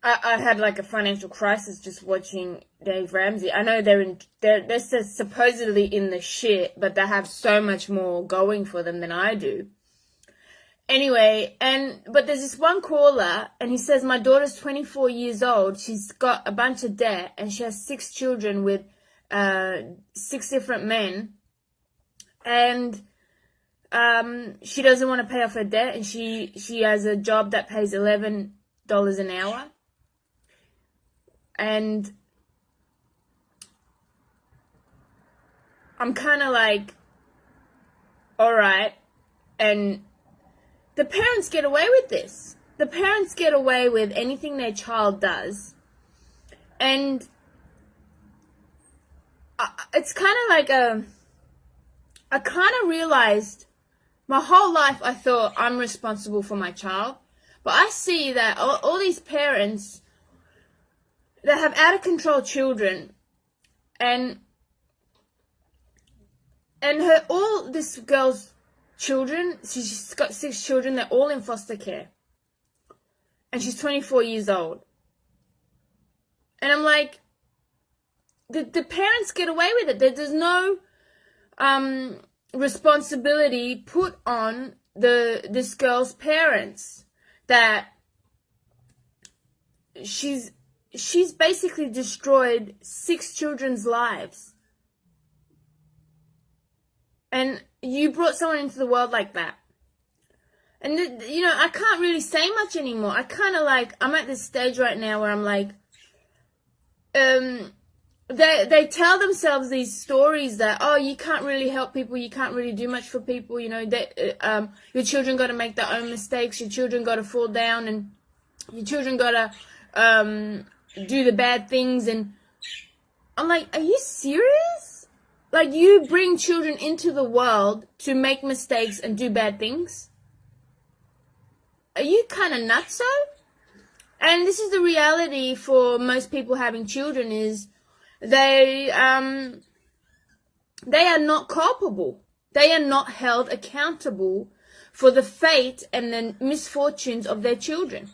I had like a financial crisis just watching Dave Ramsey. I know they're supposedly in the shit, but they have so much more going for them than I do. Anyway, but there's this one caller, and he says, my daughter's 24 years old. She's got a bunch of debt, and she has 6 children with 6 different men, and she doesn't want to pay off her debt, and she has a job that pays $11 an hour. And I'm kind of like, all right. And the parents get away with this. The parents get away with anything their child does. And it's kind of like I kind of realized my whole life I thought I'm responsible for my child. But I see that all these parents that have out of control children, and all this girl's children, she's got 6 children, they're all in foster care, and she's 24 years old. And I'm like, the parents get away with it. There's no responsibility put on this girl's parents, that she's basically destroyed 6 children's lives. And you brought someone into the world like that. And, I can't really say much anymore. I kind of like, I'm at this stage right now where I'm like, they tell themselves these stories that, oh, you can't really help people, you can't really do much for people, that your children got to make their own mistakes, your children got to fall down, and your children got to do the bad things. And I'm like, are you serious? Like, you bring children into the world to make mistakes and do bad things? Are you kind of nutso? And this is the reality for most people having children, is they are not culpable. They are not held accountable for the fate and the misfortunes of their children.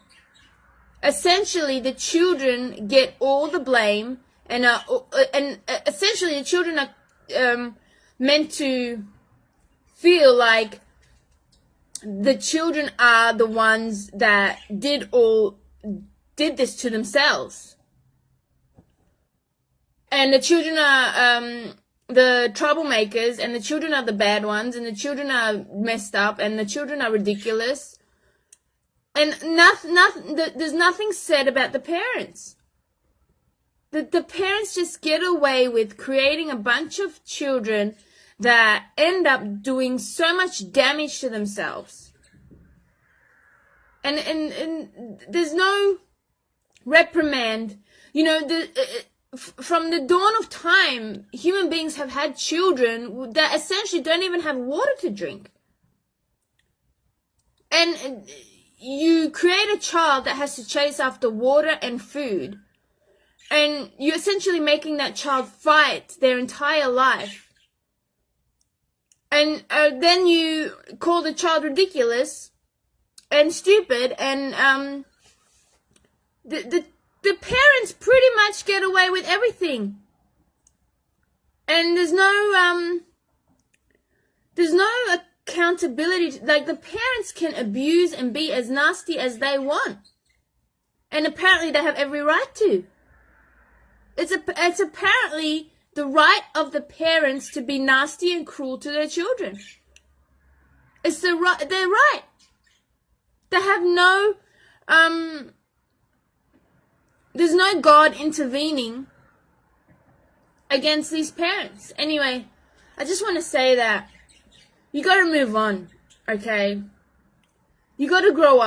Essentially, the children get all the blame, and essentially the children are meant to feel like the children are the ones that did this to themselves. And the children are the troublemakers, and the children are the bad ones, and the children are messed up, and the children are ridiculous. And there's nothing said about the parents. The parents just get away with creating a bunch of children that end up doing so much damage to themselves. And there's no reprimand. From the dawn of time, human beings have had children that essentially don't even have water to drink. And you create a child that has to chase after water and food, and you're essentially making that child fight their entire life. And then you call the child ridiculous and stupid, and the parents pretty much get away with everything. And there's no accountability. Like, the parents can abuse and be as nasty as they want, and apparently they have every right to. It's apparently the right of the parents to be nasty and cruel to their children. It's their right. They have no there's no God intervening against these parents. Anyway, I just want to say that you got to move on, okay? You got to grow up.